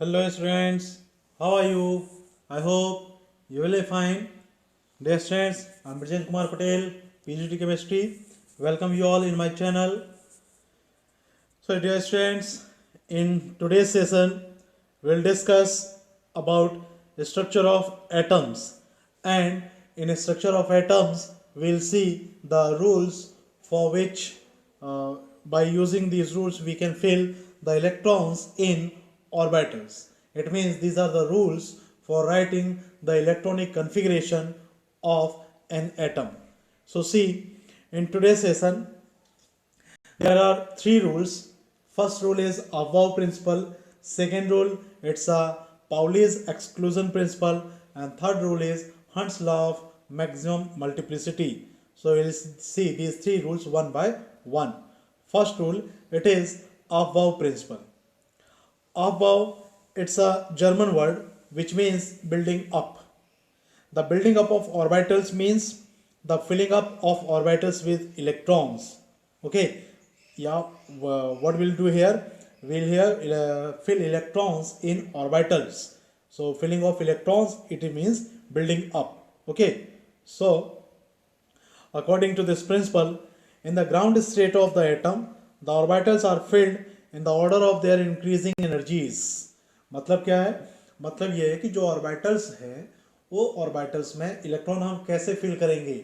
Hello students, how are you? I hope you will be fine. Dear students, I am Brijen Kumar Patel, PGT Chemistry. Welcome you all in my channel. So dear students, in today's session, we will discuss about the structure of atoms, and in a structure of atoms, we will see the rules for which by using these rules we can fill the electrons in orbitals. It means these are the rules for writing the electronic configuration of an atom. So see, in today's session there are three rules. First rule is above principle. Second rule, it's a Pauli's exclusion principle. And third rule is Hund's law of maximum multiplicity. So we'll see these three rules one by one. First rule, it is above principle. Aufbau, it's a German word which means building up. The building up of orbitals means the filling up of orbitals with electrons. Okay, yeah, what we'll do here? We'll here fill electrons in orbitals. So filling of electrons, it means building up. Okay, so according to this principle, in the ground state of the atom, the orbitals are filled in the order of their increasing energies. मतलब क्या है? मतलब ये है कि जो orbitals हैं वो ऑर्बिटल्स में इलेक्ट्रॉन हम कैसे फिल करेंगे.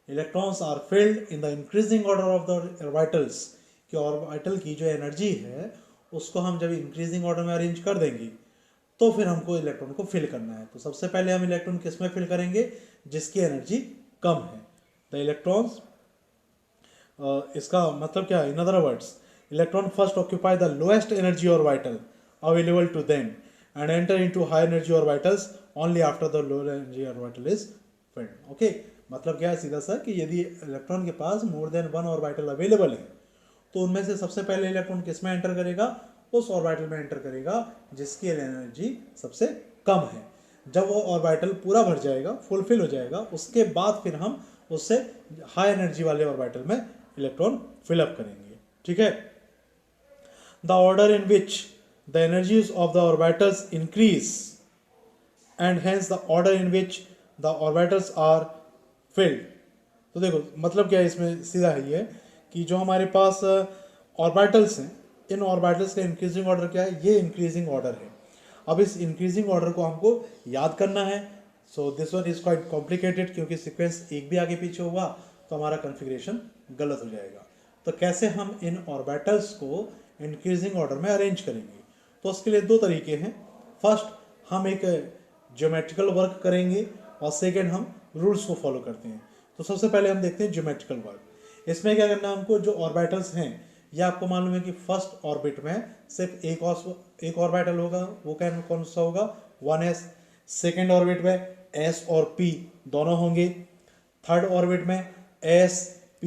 Electrons are filled in the increasing order of the orbitals. कि ऑर्बिटल की जो एनर्जी है उसको हम जब इंक्रीजिंग ऑर्डर में अरेंज कर देंगे तो फिर हमको इलेक्ट्रॉन को फिल करना है. तो सबसे पहले हम इलेक्ट्रॉन किस में फिल करेंगे? जिसकी एनर्जी कम है. द इलेक्ट्रॉन्स, इसका मतलब क्या है? In other words, electron first occupy the lowest energy orbital available to them and enter into high energy orbitals only after the low energy orbital is filled. Okay, मतलब क्या है सीधा सा कि यदि इलेक्ट्रॉन के पास more than one orbital available है तो उनमें से सबसे पहले इलेक्ट्रॉन किस में एंटर करेगा? उस ऑर्बिटल में एंटर करेगा जिसकी एनर्जी सबसे कम है. जब वो ऑर्बिटल पूरा भर जाएगा, फुलफिल हो जाएगा, उसके बाद फिर हम उससे हाई एनर्जी वाले ऑर्बिटल में इलेक्ट्रॉन फिलअप करेंगे. ठीक है. The order in which the energies of the orbitals increase and hence the order in which the orbitals are filled. तो देखो मतलब क्या है इसमें? सीधा है ये कि जो हमारे पास ऑर्बिटल्स हैं, इन ऑर्बिटल्स का इंक्रीजिंग ऑर्डर क्या है? ये इंक्रीजिंग ऑर्डर है. अब इस इंक्रीजिंग ऑर्डर को हमको याद करना है. So this one is quite complicated क्योंकि सीक्वेंस एक भी आगे पीछे होगा तो हमारा कन्फिग्रेशन गलत हो जाएगा. तो कैसे हम इन ऑर्बिटल्स को इंक्रीजिंग ऑर्डर में अरेंज करेंगे? तो उसके लिए दो तरीके हैं. फर्स्ट, हम एक ज्योमेट्रिकल वर्क करेंगे और सेकेंड हम रूल्स को फॉलो करते हैं. तो सबसे पहले हम देखते हैं ज्योमेट्रिकल वर्क. इसमें क्या करना है हमको? जो ऑर्बिटल्स हैं ये आपको मालूम है कि फर्स्ट ऑर्बिट में सिर्फ एक ऑर्बिटल होगा. वो कौन सा होगा? 1s. सेकेंड ऑर्बिट में s और p दोनों होंगे. थर्ड ऑर्बिट में s p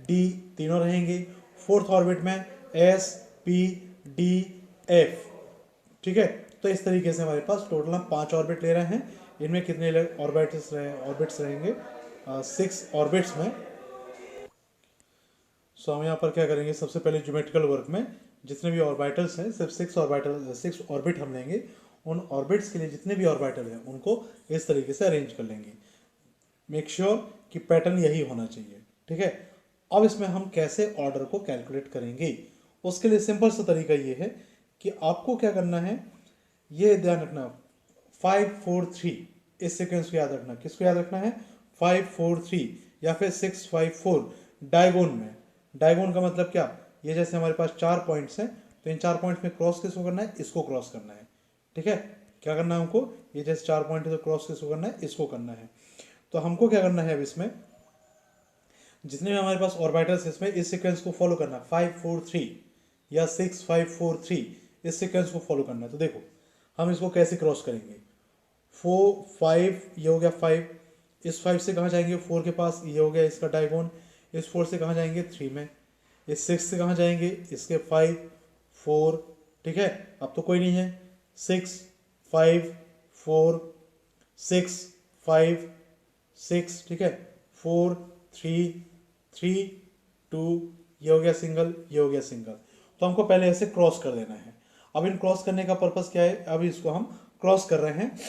d तीनों रहेंगे. फोर्थ ऑर्बिट में s p d f. ठीक है. तो इस तरीके से हमारे पास टोटल हम 5 ऑर्बिट ले रहे हैं. इनमें कितने ऑर्बिट्स रहेंगे? 6 ऑर्बिट्स में. सो हम यहाँ पर क्या करेंगे? सबसे पहले ज्योमेट्रिकल वर्क में जितने भी ऑर्बिटल्स हैं सिर्फ 6 ऑर्बिट हम लेंगे. उन ऑर्बिट्स के लिए जितने भी ऑर्बिटल हैं उनको इस तरीके से अरेंज कर लेंगे. मेक श्योर कि पैटर्न यही होना चाहिए. ठीक है. अब इसमें हम कैसे ऑर्डर को कैलकुलेट करेंगे? उसके लिए सिंपल सा तरीका ये है कि आपको क्या करना है, ये ध्यान रखना. 5 4 3 इस सीक्वेंस को याद रखना. किसको याद रखना है? 5 4 3 या फिर 6 5 4 डायगोन में. डायगोन का मतलब क्या? ये जैसे हमारे पास 4 पॉइंट्स हैं तो इन 4 पॉइंट्स में क्रॉस किसको करना है? इसको क्रॉस करना है. ठीक है. क्या करना है हमको? ये जैसे 4 पॉइंट है तो क्रॉस किसको करना है? इसको करना है. तो हमको क्या करना है अब इसमें? जितने भी हमारे पास ऑर्बिटल्स इसमें इस सीक्वेंस को फॉलो करना है. 5 4 3 या 6 5 4 3 इस सीक्वेंस को फॉलो करना है. तो देखो हम इसको कैसे क्रॉस करेंगे? 4 5 ये हो गया 5. इस 5 से कहाँ जाएंगे? 4 के पास. ये हो गया इसका डायगोन. इस 4 से कहाँ जाएंगे? 3 में. इस 6 से कहाँ जाएंगे? इसके 5 4. ठीक है. अब तो कोई नहीं है. 6 5 4 6 5 6. ठीक है. 4 3 3 2. ये हो गया सिंगल, ये हो गया सिंगल. तो हमको पहले ऐसे क्रॉस कर देना है. अब इन क्रॉस करने का पर्पस क्या है, अभी इसको हम क्रॉस कर रहे हैं,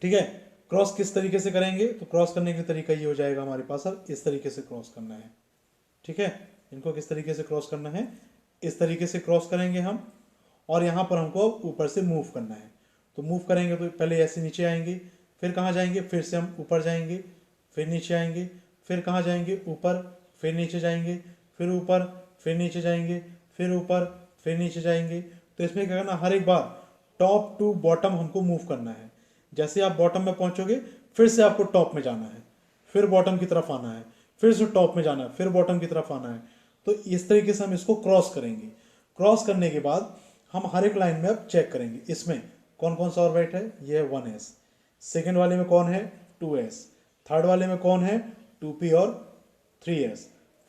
ठीक है। क्रॉस किस तरीके से करेंगे, तो क्रॉस करने का तरीका ये हो जाएगा हमारे पास, अब इस तरीके से क्रॉस करना है, ठीक है। इनको किस तरीके से क्रॉस करना है, इस तरीके से क्रॉस करेंगे हम, और यहाँ पर हमको ऊपर से मूव करना है। तो मूव करेंगे तो पहले ऐसे नीचे आएंगे, फिर कहाँ जाएंगे, फिर से हम ऊपर जाएंगे, फिर नीचे आएंगे, फिर कहाँ जाएंगे, ऊपर, फिर नीचे जाएंगे, फिर ऊपर, फिर नीचे जाएंगे, फिर ऊपर, फिर नीचे जाएंगे। तो इसमें क्या करना, हर एक बार टॉप टू बॉटम हमको मूव करना है। जैसे आप बॉटम में पहुंचोगे, फिर से आपको टॉप में जाना है, फिर बॉटम की तरफ आना है, फिर से टॉप में जाना है, फिर बॉटम की तरफ आना है। तो इस तरीके से हम इसको क्रॉस करेंगे। क्रॉस करने के बाद हम हर एक लाइन में अब चेक करेंगे, इसमें कौन कौन सा ऑर्बिट है, ये है 1s, सेकेंड वाले में कौन है 2s, थर्ड वाले में कौन है 2p और 3s,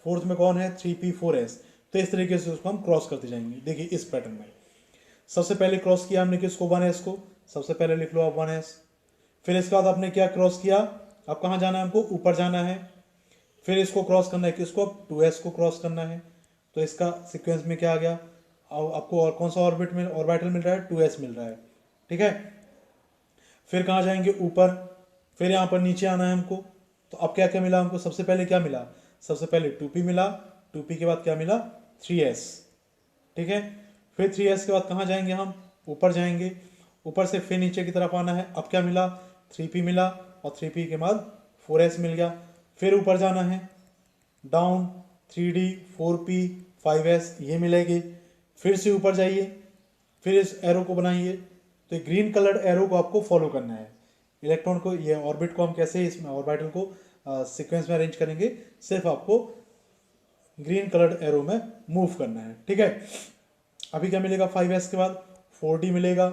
फोर्थ में कौन है 3p 4s। तो इस तरीके से उसको हम क्रॉस करते जाएंगे। देखिए इस पैटर्न में सबसे पहले क्रॉस किया हमने किसको, 1s को, सबसे पहले लिख लो आप 1s। फिर इसके बाद आपने क्या क्रॉस किया, अब कहाँ जाना है हमको, ऊपर जाना है। फिर इसको क्रॉस करना है किसको, 2s को क्रॉस करना है। तो इसका सीक्वेंस में क्या आ गया, आपको और कौन सा ऑर्बिट में ऑर्बिटल मिल रहा है, 2s मिल रहा है, ठीक है। फिर कहाँ जाएंगे, ऊपर, फिर यहाँ पर नीचे आना है हमको। तो अब क्या क्या मिला हमको, सबसे पहले क्या मिला, सबसे पहले 2p मिला, 2p के बाद क्या मिला 3s, ठीक है। फिर 3s के बाद कहाँ जाएंगे हम, ऊपर जाएंगे, ऊपर से फिर नीचे की तरफ आना है। अब क्या मिला, 3p मिला, और 3p के बाद 4s मिल गया। फिर ऊपर जाना है, डाउन, 3d 4p 5s ये मिलेगी। फिर से ऊपर जाइए, फिर इस एरो को बनाइए। तो ग्रीन कलर्ड एरो को आपको फॉलो करना है। इलेक्ट्रॉन को, ये ऑर्बिट को हम कैसे इसमें ऑर्बिटल को सीक्वेंस में अरेंज करेंगे, सिर्फ आपको ग्रीन कलर्ड एरो में मूव करना है, ठीक है। अभी क्या मिलेगा, 5s के बाद 4d मिलेगा,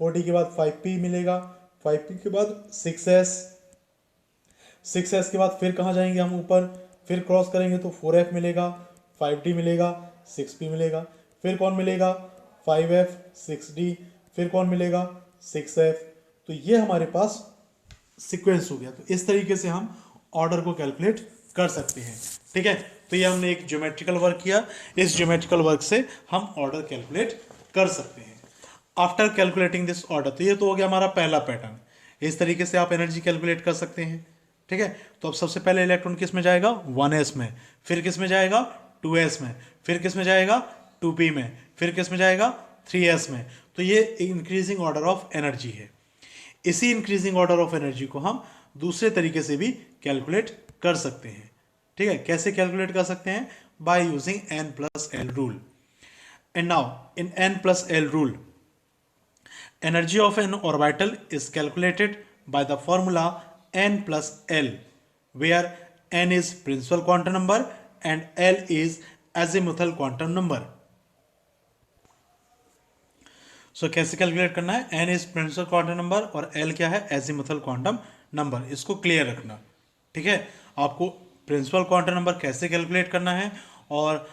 4d के बाद 5p मिलेगा, 5p के बाद 6s, 6s के बाद फिर कहाँ जाएंगे हम, ऊपर, फिर क्रॉस करेंगे तो 4f मिलेगा, 5d मिलेगा, 6p मिलेगा। फिर कौन मिलेगा 5f, 6d, फिर कौन मिलेगा 6f। तो ये हमारे पास सीक्वेंस हो गया। तो इस तरीके से हम ऑर्डर को कैलकुलेट कर सकते हैं, ठीक है। तो ये हमने एक ज्योमेट्रिकल वर्क किया, इस ज्योमेट्रिकल वर्क से हम ऑर्डर कैलकुलेट कर सकते हैं। आफ्टर कैलकुलेटिंग दिस ऑर्डर, तो ये तो हो गया हमारा पहला पैटर्न। इस तरीके से आप एनर्जी कैलकुलेट कर सकते हैं, ठीक है। तो अब सबसे पहले इलेक्ट्रॉन किस में जाएगा, 1s में, फिर किस में जाएगा 2s में, फिर किस में जाएगा 2p में, फिर किस में जाएगा 3s में। तो ये इंक्रीजिंग ऑर्डर ऑफ एनर्जी है। इसी इंक्रीजिंग ऑर्डर ऑफ एनर्जी को हम दूसरे तरीके से भी कैलकुलेट कर सकते हैं, ठीक है। कैसे कैलकुलेट कर सकते हैं, by using n+l rule. And now in n+l rule, energy of an orbital is calculated by the formula n+l, where n is principal quantum number and l is azimuthal quantum number. So कैसे calculate करना है, n is principal quantum number और l क्या है, azimuthal quantum number। इसको clear रखना, ठीक है। आपको प्रिंसिपल क्वांटम नंबर कैसे कैलकुलेट करना है और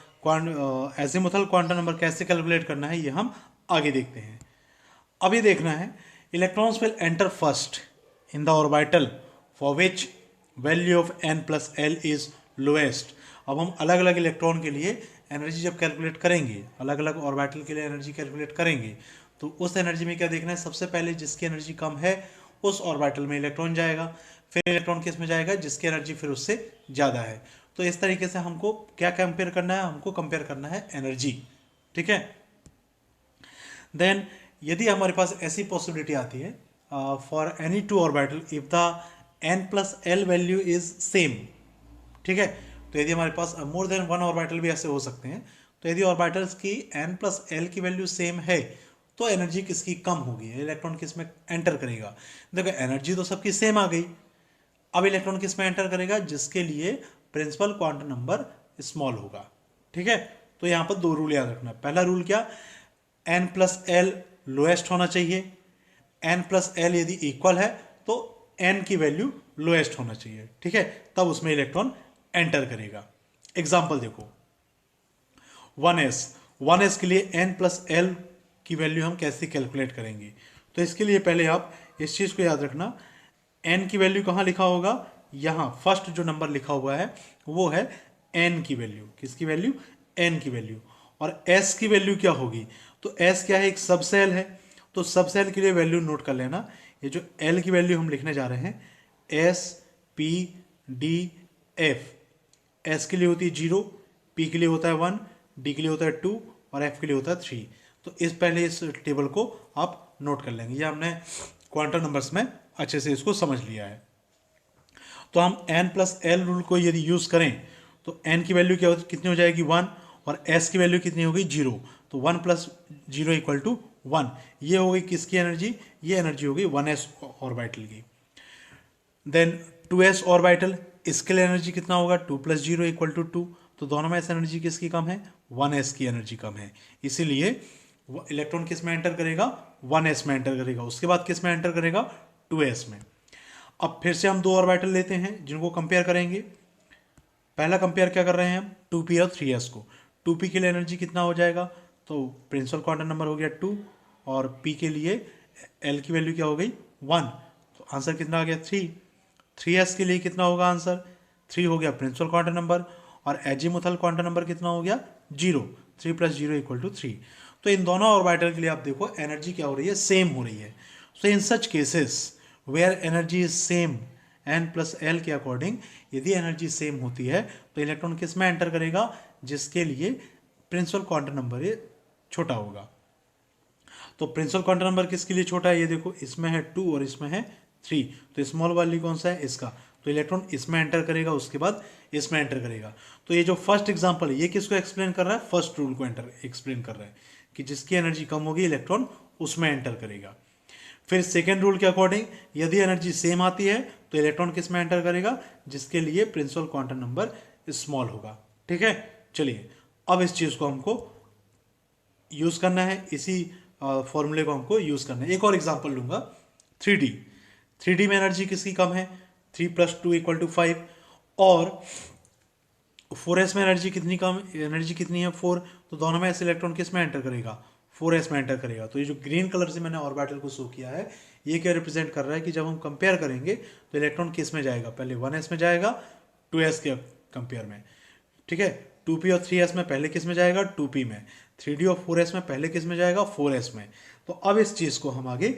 एजिमुथल क्वांटम नंबर कैसे कैलकुलेट करना है, ये हम आगे देखते हैं। अभी देखना है, electrons will enter first in the orbital for which value of n+l is lowest. अब हम अलग अलग इलेक्ट्रॉन के लिए एनर्जी जब कैलकुलेट करेंगे, अलग अलग ऑर्बिटल के लिए एनर्जी कैलकुलेट करेंगे, तो उस एनर्जी में क्या देखना है, सबसे पहले जिसकी एनर्जी कम है उस ऑर्बिटल में इलेक्ट्रॉन जाएगा, फिर इलेक्ट्रॉन किस में जाएगा, जिसकी एनर्जी फिर उससे ज़्यादा है। तो इस तरीके से हमको क्या कंपेयर करना है, हमको कंपेयर करना है एनर्जी, ठीक है। देन यदि हमारे पास ऐसी पॉसिबिलिटी आती है for any two orbital if the n+l value is same, ठीक है। तो यदि हमारे पास मोर देन वन ऑर्बिटल भी ऐसे हो सकते हैं, तो यदि ऑर्बिटल्स की n+l की वैल्यू सेम है तो एनर्जी किसकी कम होगी, इलेक्ट्रॉन किस में एंटर करेगा। देखो एनर्जी तो सबकी सेम आ गई, अब इलेक्ट्रॉन किस में एंटर करेगा, जिसके लिए प्रिंसिपल क्वांटम नंबर स्मॉल होगा, ठीक है। तो यहाँ पर दो रूल याद रखना। पहला रूल क्या, n+l लोएस्ट होना चाहिए, n+l यदि इक्वल है तो n की वैल्यू लोएस्ट होना चाहिए, ठीक है, तब उसमें इलेक्ट्रॉन एंटर करेगा। एग्जाम्पल देखो 1s के लिए n+l की वैल्यू हम कैसे कैलकुलेट करेंगे। तो इसके लिए पहले आप इस चीज़ को याद रखना, n की वैल्यू कहाँ लिखा होगा, यहाँ फर्स्ट जो नंबर लिखा हुआ है वो है n की वैल्यू, किसकी वैल्यू, n की वैल्यू। और s की वैल्यू क्या होगी, तो एस क्या है, एक सब सेल है, तो सब सेल के लिए वैल्यू नोट कर लेना। ये जो एल की वैल्यू हम लिखने जा रहे हैं, S P D F, S के लिए होती है 0, पी के लिए होता है 1, डी के लिए होता है 2 और एफ के लिए होता है 3। तो पहले इस टेबल को आप नोट कर लेंगे। ये हमने क्वांटम नंबर्स में अच्छे से इसको समझ लिया है। तो हम n प्लस एल रूल को यदि यूज करें तो n की वैल्यू क्या कितनी हो जाएगी 1, और s की वैल्यू कितनी होगी 0। तो 1 प्लस 0 इक्वल टू 1। ये हो गई किसकी एनर्जी, ये एनर्जी हो गई 1s ऑर्बिटल की। देन 2s ऑर्बिटल, इसके लिए एनर्जी कितना होगा 2 प्लस 0 इक्वल टू 2। तो दोनों में से एनर्जी किसकी कम है, 1s की एनर्जी कम है, इसीलिए इलेक्ट्रॉन किस में एंटर करेगा, 1s में एंटर करेगा। उसके बाद किस में एंटर करेगा, 2s में। अब फिर से हम दो ऑर्बिटल लेते हैं जिनको कंपेयर करेंगे। पहला कंपेयर क्या कर रहे हैं हम, 2p और 3s को। 2p के लिए एनर्जी कितना हो जाएगा, तो प्रिंसिपल क्वांटम नंबर हो गया 2, और p के लिए l की वैल्यू क्या हो गई 1, तो आंसर कितना आ गया 3। 3s के लिए कितना होगा आंसर, 3 हो गया प्रिंसिपल क्वांटम नंबर, और एजीमुथल क्वांटम नंबर कितना हो गया 0। 3 प्लस 0 इक्वल टू 3। तो इन दोनों ऑर्बिटल के लिए आप देखो एनर्जी क्या हो रही है, सेम हो रही है। So in such cases where energy is same n plus L के अकॉर्डिंग, यदि एनर्जी सेम होती है तो इलेक्ट्रॉन किस में एंटर करेगा, जिसके लिए प्रिंसिपल क्वांटम नंबर ये छोटा होगा। तो प्रिंसिपल क्वांटम नंबर किसके लिए छोटा है, ये देखो इसमें है 2 और इसमें है 3, तो स्मॉल वाली कौन सा है, इसका। तो इलेक्ट्रॉन इसमें एंटर करेगा, उसके बाद इसमें एंटर करेगा। तो ये जो फर्स्ट एग्जांपल है ये किसको एक्सप्लेन कर रहा है, फर्स्ट रूल को एक्सप्लेन कर रहा है कि जिसकी एनर्जी कम होगी इलेक्ट्रॉन उसमें एंटर करेगा। फिर सेकेंड रूल के अकॉर्डिंग यदि एनर्जी सेम आती है तो इलेक्ट्रॉन किस में एंटर करेगा, जिसके लिए प्रिंसिपल क्वांटम नंबर स्मॉल होगा। ठीक है, चलिए अब इस चीज को हमको यूज करना है, इसी फॉर्मूले को हमको यूज करना है। एक और एग्जांपल लूंगा, 3D। 3D में एनर्जी किसकी कम है, 3 प्लस 2 इक्वल टू 5, और 4s में एनर्जी कितनी कम, एनर्जी कितनी है 4। तो दोनों में ऐसे इलेक्ट्रॉन किस में एंटर करेगा, 4s में एंटर करेगा। तो ये जो ग्रीन कलर से मैंने ऑर्बिटल को शो किया है ये क्या रिप्रेजेंट कर रहा है कि जब हम कंपेयर करेंगे तो इलेक्ट्रॉन किस में जाएगा, पहले 1s में जाएगा 2s के कंपेयर में। ठीक है, 2p और 3s में पहले किस में जाएगा, 2p में। 3d और 4s में पहले किस में जाएगा, 4s में। तो अब इस चीज को हम आगे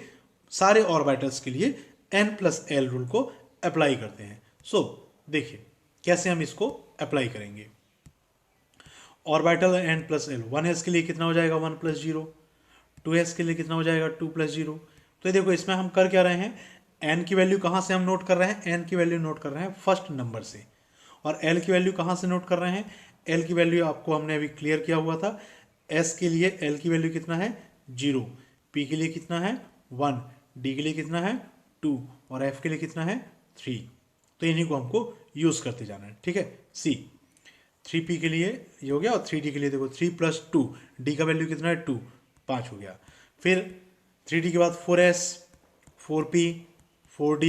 सारे ऑर्बिटल्स के लिए n प्लस एल रूल को अप्लाई करते हैं। सो देखिए कैसे हम इसको अप्लाई करेंगे। Orbital n plus L, 1s के लिए कितना हो जाएगा 1 प्लस 0, 2s के लिए कितना हो जाएगा 2 प्लस 0। तो ये देखो इसमें हम कर क्या रहे हैं, n की वैल्यू कहाँ से हम नोट कर रहे हैं, n की वैल्यू नोट कर रहे हैं फर्स्ट नंबर से, और l की वैल्यू कहाँ से नोट कर रहे हैं, l की वैल्यू आपको हमने अभी क्लियर किया हुआ था। s के लिए l की वैल्यू कितना है 0, p के लिए कितना है 1, d के लिए कितना है 2 और f के लिए कितना है 3। तो इन्हीं को हमको यूज करते जाना है। ठीक है, c 3p के लिए ये हो गया, और 3d के लिए देखो 3 प्लस 2, d का वैल्यू कितना है 2, 5 हो गया। फिर 3d के बाद 4s, 4p, 4d,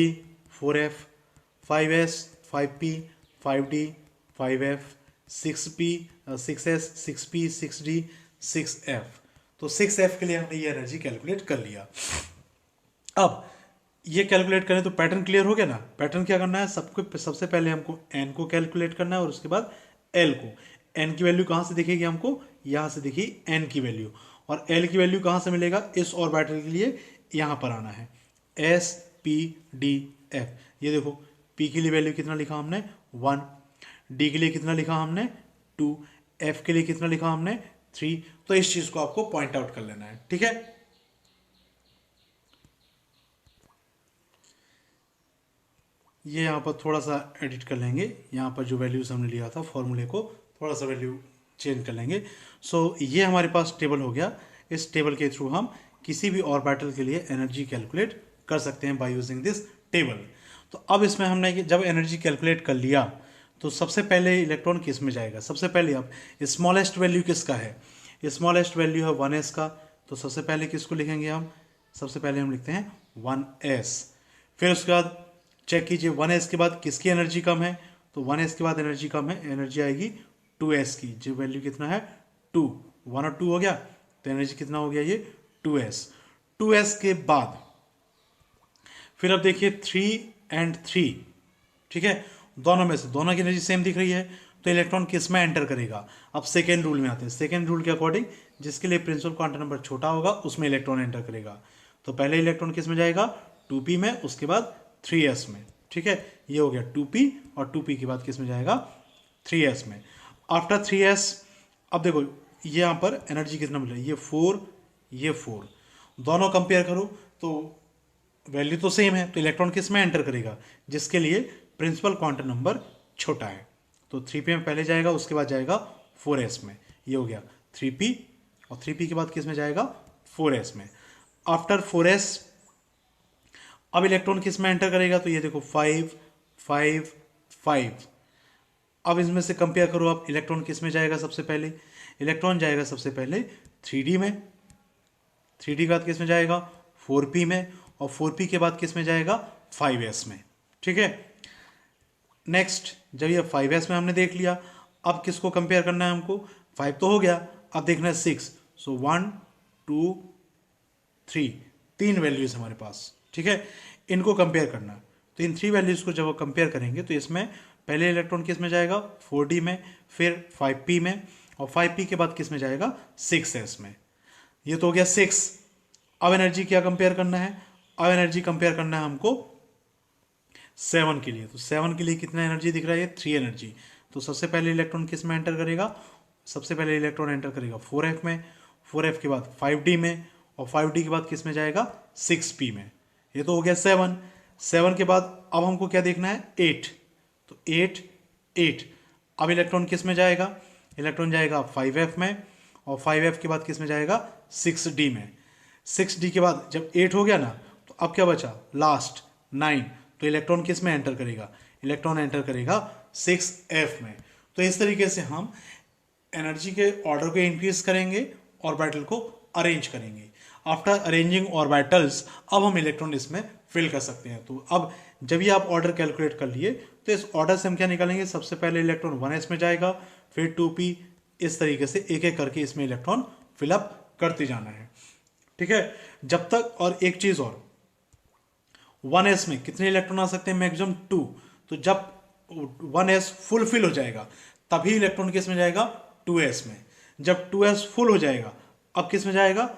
4f, 5s, 5p, 5d, 5f, 6p, 6s, 6p, 6d, 6f। तो 6f के लिए हमने ये एनर्जी कैलकुलेट कर लिया। अब ये कैलकुलेट करें तो पैटर्न क्लियर हो गया ना। पैटर्न क्या करना है, सबसे पहले हमको n को कैलकुलेट करना है और उसके बाद l को। n की वैल्यू कहाँ से दिखेगी हमको, यहाँ से दिखी n की वैल्यू, और l की वैल्यू कहाँ से मिलेगा, इस ऑर्बिटल के लिए यहाँ पर आना है s p d f। ये देखो p के लिए वैल्यू कितना लिखा हमने 1, d के लिए कितना लिखा हमने 2, f के लिए कितना लिखा हमने 3। तो इस चीज को आपको पॉइंट आउट कर लेना है। ठीक है, ये यहाँ पर थोड़ा सा एडिट कर लेंगे, यहाँ पर जो वैल्यूज हमने लिया था फॉर्मूले को थोड़ा सा वैल्यू चेंज कर लेंगे। सो ये हमारे पास टेबल हो गया। इस टेबल के थ्रू हम किसी भी ऑर्बिटल के लिए एनर्जी कैलकुलेट कर सकते हैं बाय यूजिंग दिस टेबल। तो अब इसमें हमने जब एनर्जी कैलकुलेट कर लिया तो सबसे पहले इलेक्ट्रॉन किस में जाएगा, सबसे पहले अब स्मॉलेस्ट वैल्यू किसका है, स्मॉलेस्ट वैल्यू है 1s का। तो सबसे पहले किसको लिखेंगे हम, सबसे पहले हम लिखते हैं 1s। फिर उसके बाद चेक कीजिए 1s के बाद किसकी एनर्जी कम है, तो 1s के बाद एनर्जी कम है, एनर्जी आएगी 2s की, जो वैल्यू कितना है 2, 1 और 2 हो गया, तो एनर्जी कितना हो गया ये 2s। 2s के बाद फिर अब देखिए 3 and 3। ठीक है, दोनों में से दोनों की एनर्जी सेम दिख रही है, तो इलेक्ट्रॉन किस में एंटर करेगा। अब सेकेंड रूल में आते हैं। सेकेंड रूल के अकॉर्डिंग जिसके लिए प्रिंसिपल क्वांटम नंबर छोटा होगा उसमें इलेक्ट्रॉन एंटर करेगा। तो पहले इलेक्ट्रॉन किस में जाएगा, 2p में, उसके बाद 3s में। ठीक है, ये हो गया 2p, और 2p के बाद किस में जाएगा, 3s में। आफ्टर 3s, अब देखो ये यहाँ पर एनर्जी कितना मिला, ये 4, ये 4, दोनों कंपेयर करो तो वैल्यू तो सेम है, तो इलेक्ट्रॉन किस में एंटर करेगा, जिसके लिए प्रिंसिपल क्वांटम नंबर छोटा है। तो 3p में पहले जाएगा, उसके बाद जाएगा 4s में। ये हो गया 3p, और 3p के बाद किस में जाएगा, 4s में। आफ्टर 4s अब इलेक्ट्रॉन किस में एंटर करेगा, तो ये देखो 5 5 5। अब इसमें से कंपेयर करो, अब इलेक्ट्रॉन किस में जाएगा, सबसे पहले इलेक्ट्रॉन जाएगा सबसे पहले 3d में, 3d के बाद किस में जाएगा, 4p में, और 4p के बाद किस में जाएगा, 5s में। ठीक है, नेक्स्ट जब ये 5s में हमने देख लिया, अब किसको कंपेयर करना है हमको, 5 तो हो गया, अब देखना है 6। सो 1 2 3, 3 वैल्यूज हमारे पास। ठीक है, इनको कंपेयर करना, तो इन 3 वैल्यूज को जब वो कंपेयर करेंगे तो इसमें पहले इलेक्ट्रॉन किस में जाएगा, 4d में, फिर 5p में, और 5p के बाद किस में जाएगा, 6s में। ये तो हो गया 6। अब एनर्जी क्या कंपेयर करना है, अब एनर्जी कंपेयर करना है हमको 7 के लिए। तो 7 के लिए कितना एनर्जी दिख रहा है, 3 एनर्जी। तो सबसे पहले इलेक्ट्रॉन किस में एंटर करेगा, सबसे पहले इलेक्ट्रॉन एंटर करेगा 4f में, 4f के बाद 5d में, और 5d के बाद किस में जाएगा, 6p में। ये तो हो गया 7। 7 के बाद अब हमको क्या देखना है, 8। तो 8 8। अब इलेक्ट्रॉन किस में जाएगा, इलेक्ट्रॉन जाएगा 5f में, और 5f के बाद किस में जाएगा, 6d में। 6d के बाद जब 8 हो गया ना, तो अब क्या बचा, लास्ट 9। तो इलेक्ट्रॉन किस में एंटर करेगा, इलेक्ट्रॉन एंटर करेगा 6f में। तो इस तरीके से हम एनर्जी के ऑर्डर को इंक्रीज करेंगे, ऑर्बिटल को अरेंज करेंगे। आफ्टर अरेंजिंग ऑर्बिटल्स अब हम इलेक्ट्रॉन इसमें फिल कर सकते हैं। तो अब जब ये आप ऑर्डर कैलकुलेट कर लिए, तो इस ऑर्डर से हम क्या निकालेंगे, सबसे पहले इलेक्ट्रॉन 1s में जाएगा, फिर 2p, इस तरीके से एक एक करके इसमें इलेक्ट्रॉन फिलअप करते जाना है। ठीक है, जब तक, और एक चीज और, 1s में कितने इलेक्ट्रॉन आ सकते हैं, मैक्सिमम 2। तो जब 1s फुल फिल हो जाएगा तभी इलेक्ट्रॉन किस में जाएगा, 2s में। जब 2s फुल हो जाएगा अब किस में जाएगा,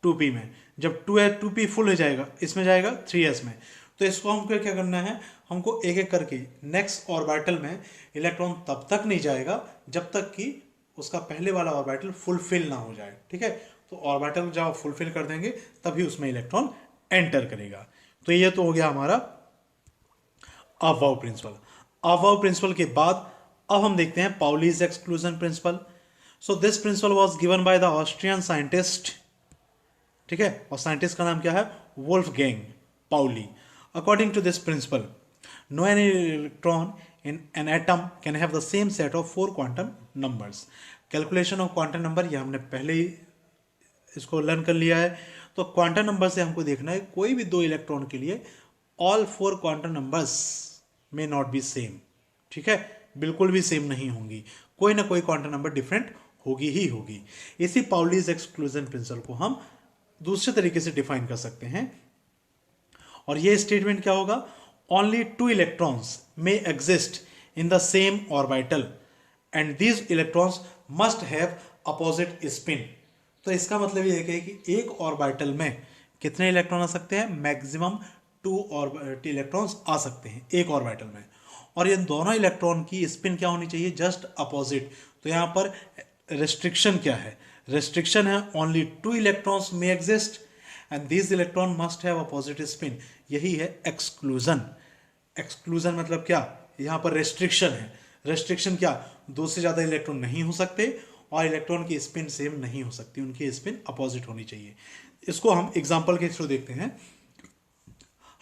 2p में। जब 2p फुल हो जाएगा इसमें जाएगा 3s में। तो इसको हमको क्या करना है, हमको एक एक करके नेक्स्ट ऑर्बिटल में इलेक्ट्रॉन तब तक नहीं जाएगा जब तक कि उसका पहले वाला ऑर्बिटल फुलफिल ना हो जाए। ठीक है, तो ऑर्बिटल जब आप फुलफिल कर देंगे तभी उसमें इलेक्ट्रॉन एंटर करेगा। तो ये तो हो गया हमारा अफबाउ प्रिंसिपल। अफबाउ प्रिंसिपल के बाद अब हम देखते हैं Pauli's exclusion principle. So this principle was given by the Austrian scientist. ठीक है, और साइंटिस्ट का नाम क्या है, Wolfgang Pauli. According to this principle, no any electron in an atom can have the same set of 4 quantum numbers. Calculation of quantum number ये हमने पहले ही इसको लर्न कर लिया है। तो क्वांटम नंबर से हमको देखना है कोई भी 2 इलेक्ट्रॉन के लिए all 4 quantum numbers may not be same. ठीक है, बिल्कुल भी सेम नहीं होंगी, कोई ना कोई क्वांटम नंबर डिफरेंट होगी ही होगी। इसी पाउलीज एक्सक्लूजन प्रिंसिपल को हम दूसरे तरीके से डिफाइन कर सकते हैं, और ये स्टेटमेंट क्या होगा, only 2 electrons may exist in the same orbital and these electrons must have opposite spin. तो इसका मतलब ये है कि एक ऑर्बिटल में कितने इलेक्ट्रॉन आ सकते हैं, मैक्सिमम 2 इलेक्ट्रॉन्स आ सकते हैं एक ऑर्बिटल में, और ये दोनों इलेक्ट्रॉन की स्पिन क्या होनी चाहिए, जस्ट अपोजिट। तो यहाँ पर रेस्ट्रिक्शन क्या है, रेस्ट्रिक्शन है only 2 electrons may exist and these electron must have opposite spin। यही है एक्सक्लूजन। एक्सक्लूजन मतलब क्या, यहाँ पर रेस्ट्रिक्शन है। रेस्ट्रिक्शन क्या, 2 से ज़्यादा इलेक्ट्रॉन नहीं हो सकते और इलेक्ट्रॉन की स्पिन सेम नहीं हो सकती, उनकी स्पिन अपोजिट होनी चाहिए। इसको हम एग्जांपल के थ्रू देखते हैं।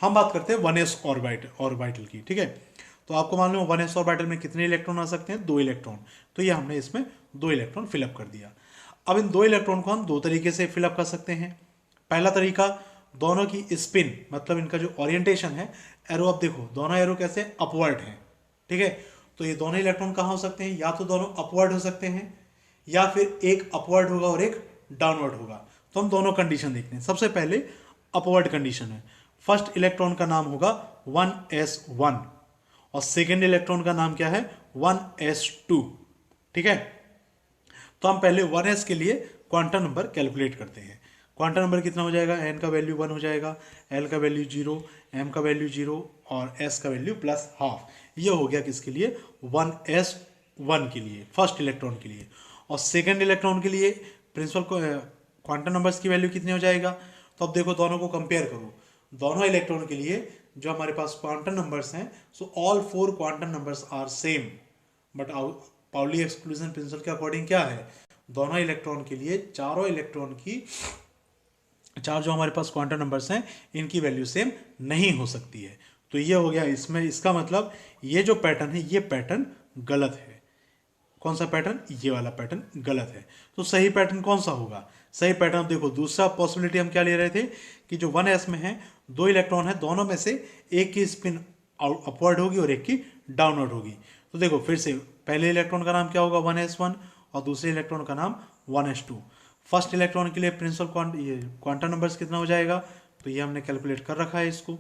हम बात करते हैं 1s ऑर्बिटल की। ठीक है, तो आपको मालूम है 1s ऑर्बिटल में कितने इलेक्ट्रॉन आ सकते हैं, 2 इलेक्ट्रॉन। तो ये हमने इसमें 2 इलेक्ट्रॉन फिलअप कर दिया। अब इन 2 इलेक्ट्रॉन को हम 2 तरीके से फिलअप कर सकते हैं। पहला तरीका, दोनों की स्पिन मतलब इनका जो ओरिएंटेशन है, एरो, अब देखो दोनों एरो कैसे अपवर्ड हैं। ठीक है, तो ये दोनों इलेक्ट्रॉन कहाँ हो सकते हैं, या तो दोनों अपवर्ड हो सकते हैं या फिर एक अपवर्ड होगा और एक डाउनवर्ड होगा। तो हम दोनों कंडीशन देखते हैं। सबसे पहले अपवर्ड कंडीशन है, फर्स्ट इलेक्ट्रॉन का नाम होगा 1s1 और सेकेंड इलेक्ट्रॉन का नाम क्या है, 1s2। ठीक है, तो हम पहले 1s के लिए क्वांटम नंबर कैलकुलेट करते हैं। क्वांटम नंबर कितना हो जाएगा, n का वैल्यू 1 हो जाएगा, l का वैल्यू 0, m का वैल्यू 0 और s का वैल्यू +½ ये हो गया किसके लिए, 1s1 के लिए, फर्स्ट इलेक्ट्रॉन के लिए। और सेकेंड इलेक्ट्रॉन के लिए प्रिंसिपल क्वांटम नंबर्स की वैल्यू कितनी हो जाएगा। तो अब देखो दोनों को कंपेयर करो, दोनों इलेक्ट्रॉन के लिए जो हमारे पास क्वांटम नंबर्स हैं, so all 4 quantum numbers are same, but Pauli exclusion principle के अकॉर्डिंग क्या है, दोनों इलेक्ट्रॉन के लिए चारों इलेक्ट्रॉन की चार जो हमारे पास क्वांटम नंबर्स हैं इनकी वैल्यू सेम नहीं हो सकती है। तो ये हो गया इसमें, इसका मतलब ये जो पैटर्न है ये पैटर्न गलत है। कौन सा पैटर्न, ये वाला पैटर्न गलत है। तो सही पैटर्न कौन सा होगा, सही पैटर्न देखो, दूसरा पॉसिबिलिटी हम क्या ले रहे थे कि जो 1s में है 2 इलेक्ट्रॉन है, दोनों में से एक की स्पिन अपवर्ड होगी और एक की डाउनवर्ड होगी। तो देखो फिर से पहले इलेक्ट्रॉन का नाम क्या होगा 1s1 और दूसरे इलेक्ट्रॉन का नाम 1s2। फर्स्ट इलेक्ट्रॉन के लिए प्रिंसिपल क्वांटम नंबर्स कितना हो जाएगा, तो ये हमने कैलकुलेट कर रखा है इसको।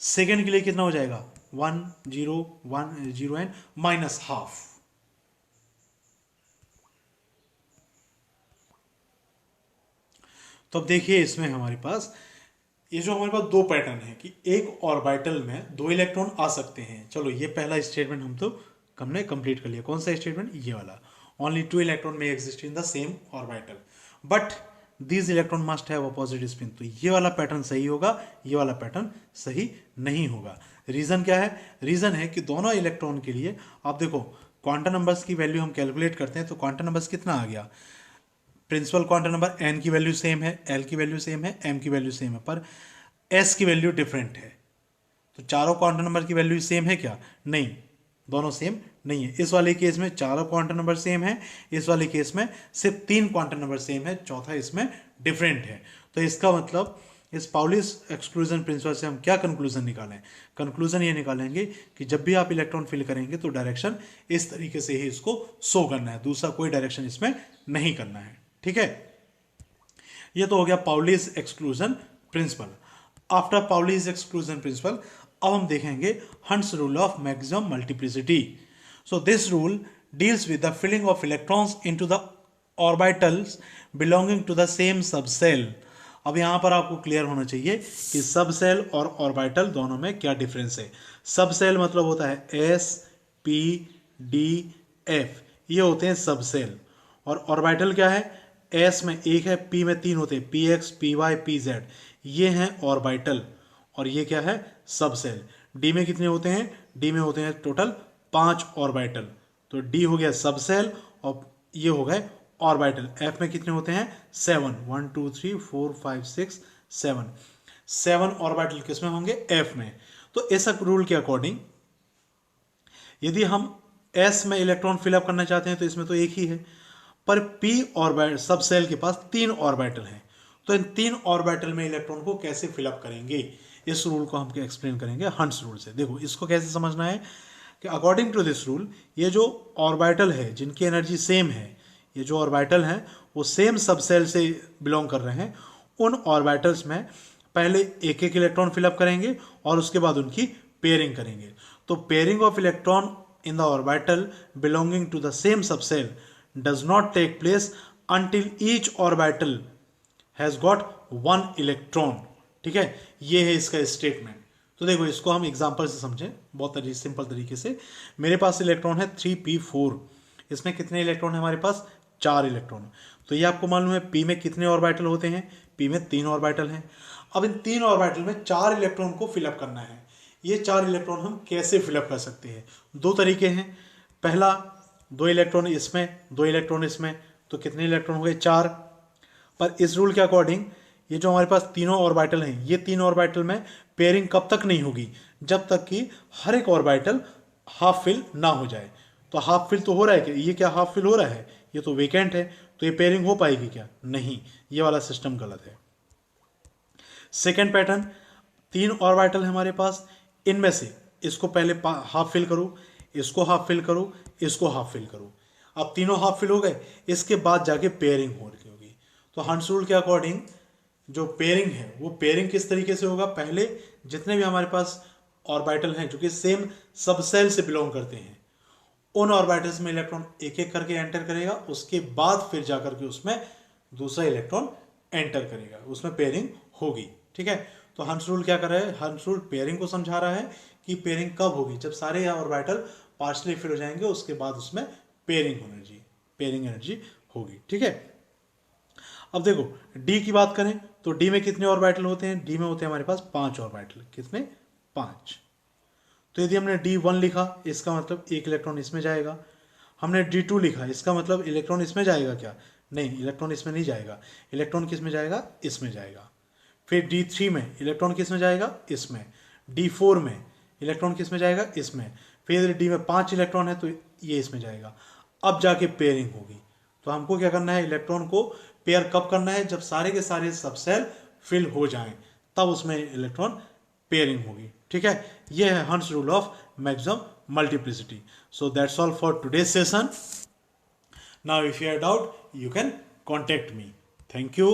सेकेंड के लिए कितना हो जाएगा 1 0 1 0 एंड -½ तो अब देखिए इसमें हमारे पास ये जो हमारे पास दो पैटर्न है कि एक ऑर्बिटल में 2 इलेक्ट्रॉन आ सकते हैं। चलो ये पहला स्टेटमेंट हम तो हमने कंप्लीट कर लिया। कौन सा स्टेटमेंट, ये वाला, ओनली 2 इलेक्ट्रॉन में exist in the same orbital but these electron must have opposite spin. तो ये वाला पैटर्न सही होगा, ये वाला पैटर्न सही नहीं होगा। रीजन क्या है, रीजन है कि दोनों इलेक्ट्रॉन के लिए आप देखो क्वांटम नंबर्स की वैल्यू हम कैलकुलेट करते हैं तो क्वांटम नंबर्स कितना आ गया, प्रिंसिपल क्वांटम नंबर n की वैल्यू सेम है, l की वैल्यू सेम है, m की वैल्यू सेम है, पर s की वैल्यू डिफरेंट है। तो चारों क्वांटम नंबर की वैल्यू सेम है क्या, नहीं, दोनों सेम नहीं है। इस वाले केस में चारों क्वांटम नंबर सेम है, इस वाले केस में सिर्फ 3 क्वांटम नंबर सेम है, चौथा इसमें डिफरेंट है। तो इसका मतलब इस पाउलिस एक्सक्लूजन प्रिंसिपल से हम क्या कंक्लूजन निकालें, कंक्लूजन ये निकालेंगे कि जब भी आप इलेक्ट्रॉन फिल करेंगे तो डायरेक्शन इस तरीके से ही इसको शो करना है, दूसरा कोई डायरेक्शन इसमें नहीं करना है। ठीक है, ये तो हो गया Pauli's exclusion principle. After Pauli's exclusion principle अब हम देखेंगे Hund's rule of maximum multiplicity. So this rule deals with the filling of electrons into the orbitals belonging to the same subshell. अब यहां पर आपको क्लियर होना चाहिए कि सबसेल और ऑर्बिटल दोनों में क्या डिफरेंस है। सबसेल मतलब होता है s p d f, ये होते हैं सबसेल, और ऑर्बिटल क्या है, s में एक है, p में 3 होते हैं, px py pz, ये हैं ऑर्बिटल, और ये क्या है सबसेल। d में कितने होते हैं, d में होते हैं टोटल 5 ऑर्बिटल, तो d हो गया सबसेल और ये हो गए ऑर्बिटल। f में कितने होते हैं 7, 1 2 3 4 5 6 7, 7 ऑर्बिटल किसमें होंगे, f में। तो इस रूल के अकॉर्डिंग यदि हम s में इलेक्ट्रॉन फिलअप करना चाहते हैं तो इसमें तो एक ही है, पर p ऑर्बिटल सब सेल के पास 3 ऑर्बिटल हैं, तो इन 3 ऑर्बिटल में इलेक्ट्रॉन को कैसे फिलअप करेंगे, इस रूल को हम एक्सप्लेन करेंगे हंट्स रूल से। देखो इसको कैसे समझना है कि अकॉर्डिंग टू दिस रूल ये जो ऑर्बिटल है जिनकी एनर्जी सेम है, ये जो ऑर्बिटल हैं वो सेम सब सेल से बिलोंग कर रहे हैं, उन ऑर्बिटल्स में पहले एक एक इलेक्ट्रॉन फिलअप करेंगे और उसके बाद उनकी पेयरिंग करेंगे। तो pairing of electron in the orbital belonging to the same subcell does not take place until each orbital has got 1 electron। ठीक है, ये है इसका स्टेटमेंट। तो देखो इसको हम एग्जांपल से समझें बहुत सिंपल तरीके से। मेरे पास इलेक्ट्रॉन है 3p4, इसमें कितने इलेक्ट्रॉन है हमारे पास 4 इलेक्ट्रॉन। तो ये आपको मालूम है p में कितने ऑर्बिटल होते हैं, p में 3 ऑर्बिटल हैं। अब इन 3 ऑर्बिटल में 4 इलेक्ट्रॉन को फिलअप करना है। ये 4 इलेक्ट्रॉन हम कैसे फिलअप कर सकते हैं, 2 तरीके हैं। पहला 2 इलेक्ट्रॉन इसमें 2 इलेक्ट्रॉन इसमें, तो कितने इलेक्ट्रॉन हो गए 4। पर इस रूल के अकॉर्डिंग ये जो हमारे पास तीनों ऑर्बिटल हैं, ये 3 ऑर्बिटल में पेयरिंग कब तक नहीं होगी, जब तक कि हर एक ऑर्बिटल हाफ फिल ना हो जाए। तो हाफ फिल तो हो रहा है क्या, ये क्या हाफ फिल हो रहा है, ये तो वेकेंट है, तो ये पेयरिंग हो पाएगी क्या, नहीं, ये वाला सिस्टम गलत है। सेकेंड पैटर्न, 3 ऑर्बिटल है हमारे पास, इनमें से इसको पहले हाफ फिल करो, इसको हाफ फिल करो, इसको हाफ फिल करो। अब तीनों हाफ फिल हो गए, इसके बाद जाके पेयरिंग होगी। तो हंट्स रूल के अकॉर्डिंग जो पेयरिंग है वो पेयरिंग किस तरीके से होगा, पहले जितने भी हमारे पास ऑर्बिटल हैं जो कि सेम सबसेल से बिलोंग करते हैं, उन ऑर्बिटल्स में इलेक्ट्रॉन एक एक करके एंटर करेगा, उसके बाद फिर जाकर के उसमें दूसरा इलेक्ट्रॉन एंटर करेगा, उसमें पेयरिंग होगी। ठीक है, तो हंस रूल क्या कर रहा है, हंस रूल पेयरिंग को समझा रहा है कि पेयरिंग कब होगी, जब सारे ऑर्बिटल पार्शली फिल हो जाएंगे उसके बाद उसमें पेयरिंग एनर्जी होगी। ठीक है, अब देखो डी की बात करें तो डी में कितने ऑर्बिटल होते हैं, डी में होते हैं हमारे पास 5 ऑर्बिटल। कितने, 5। तो यदि हमने D1 लिखा इसका मतलब एक इलेक्ट्रॉन इसमें जाएगा, हमने D2 लिखा इसका मतलब इलेक्ट्रॉन इसमें जाएगा क्या, नहीं, इलेक्ट्रॉन इसमें नहीं जाएगा, इलेक्ट्रॉन किस में जाएगा, इसमें जाएगा। फिर D3 में इलेक्ट्रॉन किस में जाएगा, इसमें। D4 में इलेक्ट्रॉन किस में जाएगा, इसमें। फिर डी में 5 इलेक्ट्रॉन है तो ये इसमें जाएगा। अब जाके पेयरिंग होगी। तो हमको क्या करना है, इलेक्ट्रॉन को पेयर कब करना है, जब सारे के सारे सबसेल फिल हो जाएं, तब उसमें इलेक्ट्रॉन पेयरिंग होगी। ठीक है, ये है हंस rule of maximum multiplicity. So that's all for today session. Now if you have doubt you can contact me. Thank you.